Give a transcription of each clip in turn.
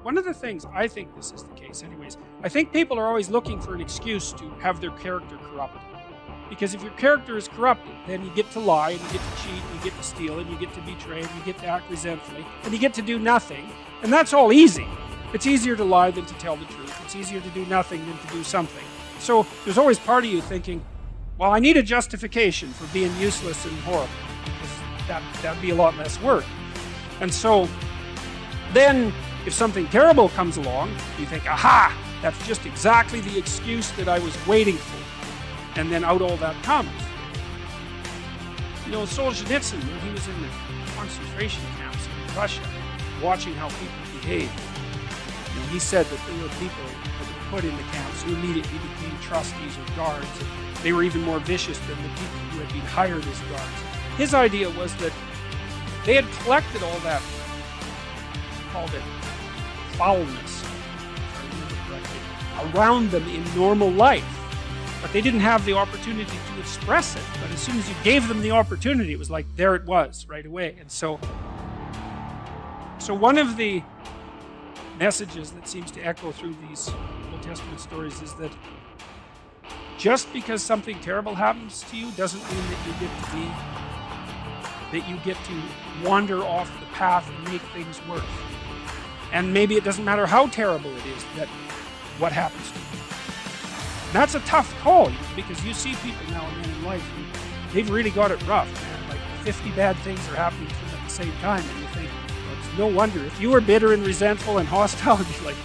one of the things, I think this is the case anyways, I think people are always looking for an excuse to have their character corrupted. Because if your character is corrupted, then you get to lie, and you get to cheat, and you get to steal, and you get to betray, and you get to act resentfully, and you get to do nothing. And that's all easy. It's easier to lie than to tell the truth. It's easier to do nothing than to do something. So there's always part of you thinking, well, I need a justification for being useless and horrible, because that'd be a lot less work. And so then if something terrible comes along, you think, aha, that's just exactly the excuse that I was waiting for. And then out all that comes. You know, Solzhenitsyn, when he was in the concentration camps in Russia, watching how people behaved, you know, he said that there were people that were put in the camps who immediately became trustees or guards. And they were even more vicious than the people who had been hired as guards. His idea was that they had collected all that, called it foulness, if I remember correctly, around them in normal life. But they didn't have the opportunity to express it. But as soon as you gave them the opportunity, it was like, there it was, right away. And so one of the messages that seems to echo through these Old Testament stories is that just because something terrible happens to you doesn't mean that you get to wander off the path and make things worse. And maybe it doesn't matter how terrible it is that what happens to you. That's a tough call, because you see people now and then in life who they've really got it rough, man. Like 50 bad things are happening to them at the same time, and you think, well, it's no wonder. If you were bitter and resentful and hostile, you'd be like,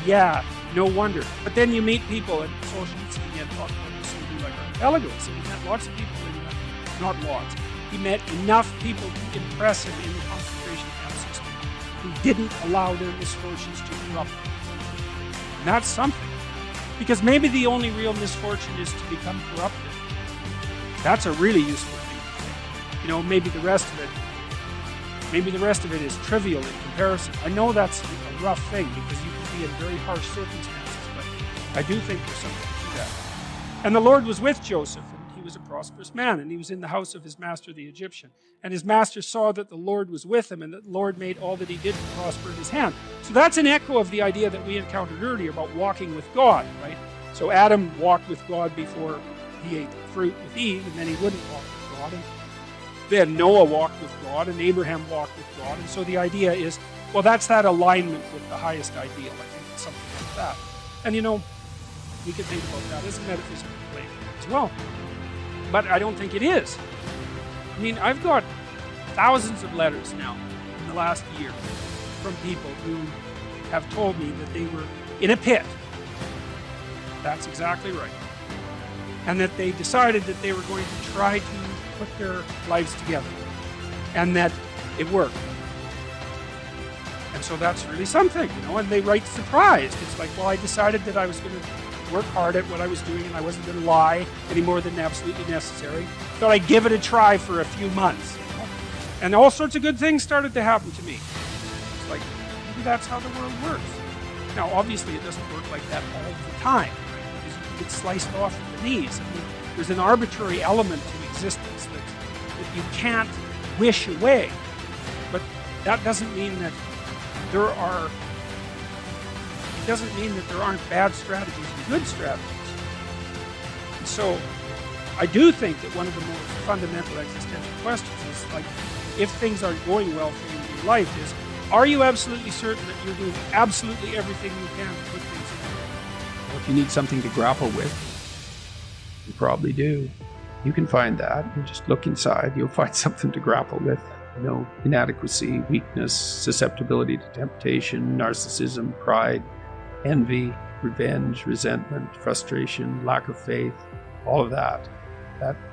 yeah, no wonder. But then you meet people, and Solzhenitsyn had talked about this movie like Archipelagos, and he met lots of people in that, not lots. He met enough people to impress him in the concentration camp system who didn't allow their misfortunes to corrupt them. And that's something. Because maybe the only real misfortune is to become corrupted. That's a really useful thing. You know, maybe the rest of it is trivial in comparison. I know that's a rough thing, because you can be in very harsh circumstances, but I do think there's something to that. And the Lord was with Joseph, and he was a prosperous man, and he was in the house of his master the Egyptian. And his master saw that the Lord was with him, and that the Lord made all that he did to prosper in his hand. So that's an echo of the idea that we encountered earlier about walking with God, right? So Adam walked with God before he ate the fruit with Eve, and then he wouldn't walk with God. And then Noah walked with God, and Abraham walked with God. And so the idea is, well, that's that alignment with the highest ideal. I think it's something like that. And you know, we could think about that as a metaphysical claim as well. But I don't think it is. I mean, I've got thousands of letters now in the last year from people who have told me that they were in a pit. That's exactly right. And that they decided that they were going to try to put their lives together. And that it worked. And so that's really something, you know, and they write surprised. It's like, well, I decided that I was going to work hard at what I was doing, and I wasn't going to lie any more than absolutely necessary. Thought I'd give it a try for a few months. You know? And all sorts of good things started to happen to me. It's like, maybe that's how the world works. Now, obviously, it doesn't work like that all the time, right? Because you can get sliced off at the knees. I mean, there's an arbitrary element to existence that you can't wish away. But that doesn't mean that there aren't bad strategies and good strategies. And so I do think that one of the most fundamental existential questions is, like, if things aren't going well for you in your life, is, are you absolutely certain that you're doing absolutely everything you can to put things in order? Well, if you need something to grapple with, you probably do. You can find that. You just look inside, you'll find something to grapple with. You know, inadequacy, weakness, susceptibility to temptation, narcissism, pride, envy, revenge, resentment, frustration, lack of faith, all of that.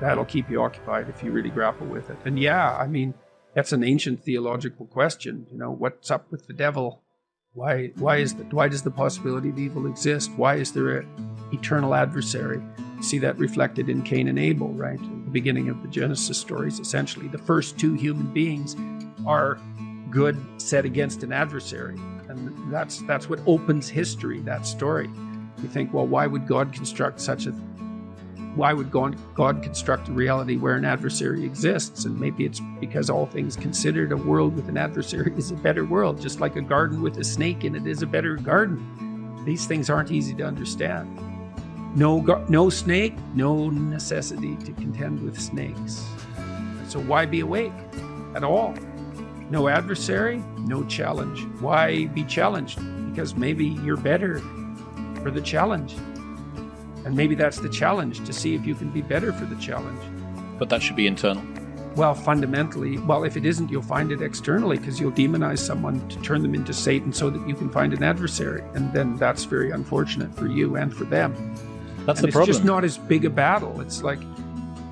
That'll keep you occupied if you really grapple with it. And yeah, I mean, that's an ancient theological question. You know, what's up with the devil? Why does the possibility of evil exist? Why is there an eternal adversary? You see that reflected in Cain and Abel, right? At the beginning of the Genesis stories, essentially, the first two human beings are good set against an adversary. And that's what opens history, that story. You think, well, why would God construct such a why would God construct a reality where an adversary exists? And maybe it's because all things considered, a world with an adversary is a better world, just like a garden with a snake in it is a better garden. These things aren't easy to understand. No snake, no necessity to contend with snakes. So why be awake at all? No adversary, no challenge. Why be challenged? Because maybe you're better for the challenge. And maybe that's the challenge, to see if you can be better for the challenge. But that should be internal. Well, fundamentally, if it isn't, you'll find it externally, because you'll demonize someone to turn them into Satan so that you can find an adversary. And then that's very unfortunate for you and for them. That's and the problem. It's just not as big a battle. It's like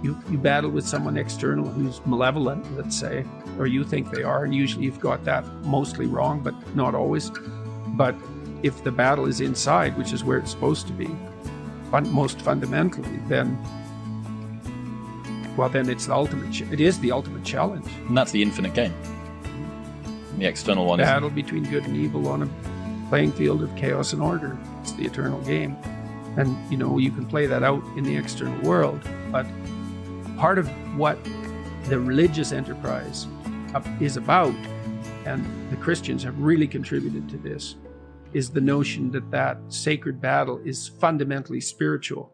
you battle with someone external who's malevolent, let's say, or you think they are, and usually you've got that mostly wrong, but not always. But if the battle is inside, which is where it's supposed to be, most fundamentally, then it's the ultimate. It is the ultimate challenge. And that's the infinite game. The external one is Battle between good and evil on a playing field of chaos and order. It's the eternal game. And, you can play that out in the external world. But part of what the religious enterprise is about, and the Christians have really contributed to this, is the notion that sacred battle is fundamentally spiritual,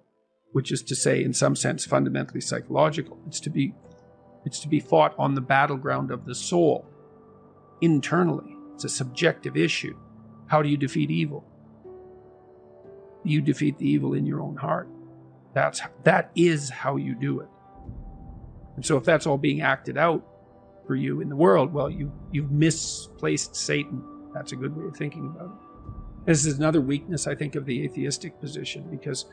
which is to say, in some sense, fundamentally psychological. It's to be fought on the battleground of the soul, internally. It's a subjective issue. How do you defeat evil? You defeat the evil in your own heart. That is how you do it. And so if that's all being acted out for you in the world, well, you've misplaced Satan. That's a good way of thinking about it. This is another weakness, I think, of the atheistic position, because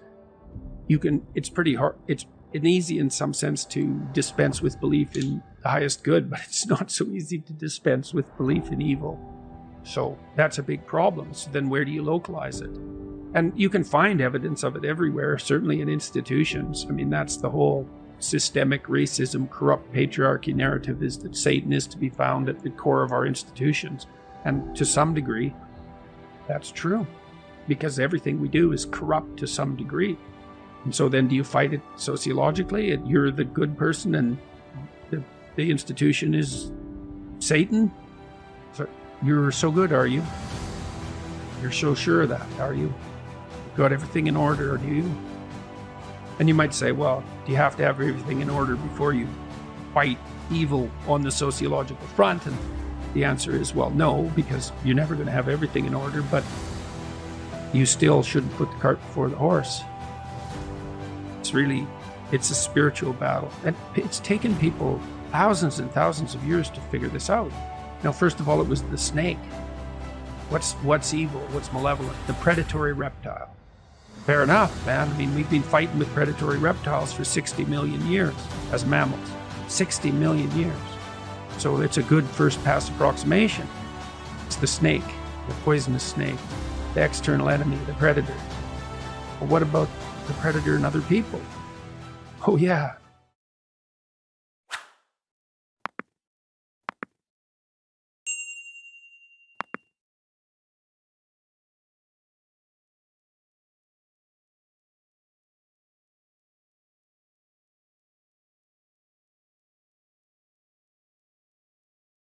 it's pretty hard. It's easy in some sense to dispense with belief in the highest good, but it's not so easy to dispense with belief in evil. So that's a big problem. So then where do you localize it? And you can find evidence of it everywhere, certainly in institutions. I mean, that's the whole systemic racism, corrupt patriarchy narrative, is that Satan is to be found at the core of our institutions. And to some degree, that's true, because everything we do is corrupt to some degree. And so then do you fight it sociologically? You're the good person and the institution is Satan? So you're so good, are you? You're so sure of that, are you? Got everything in order, do you? And you might say, well, do you have to have everything in order before you fight evil on the sociological front? And the answer is, well, no, because you're never going to have everything in order, but you still shouldn't put the cart before the horse. It's a spiritual battle. And it's taken people thousands and thousands of years to figure this out. Now, first of all, it was the snake. What's evil? What's malevolent? The predatory reptile. Fair enough, man. I mean, we've been fighting with predatory reptiles for 60 million years as mammals. 60 million years. So it's a good first pass approximation. It's the snake, the poisonous snake, the external enemy, the predator. But what about the predator and other people? Oh yeah,